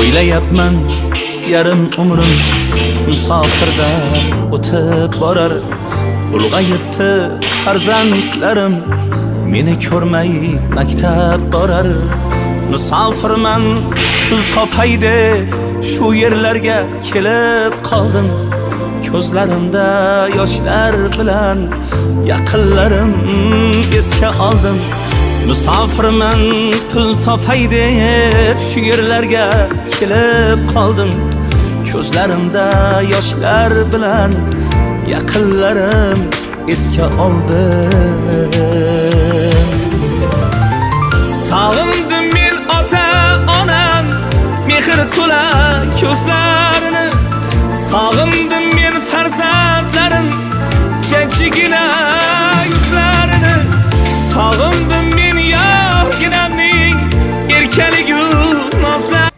O'ylayapman yarim umrim musofirda o'tib borar. Ulg'ayibdi farzandlarim, meni ko'rmay maktab borar. Musofirman pul topay deb shu yerlarga kelib qoldim. Ko'zlarimda yoshlar bilan yaqinlarim esga oldim. Musofirman pul topay deb shu yerlarga kelib qoldim. Ko'zlarimda yoshlar bilan yaqinlarim esga oldim. Sog'indim men ota-onam mehr to'la ko'zlarini. Sog'indim men farzandlarim jajjigina yuzlarini. Sog'indim men yorginamning erkaligu nozlarini.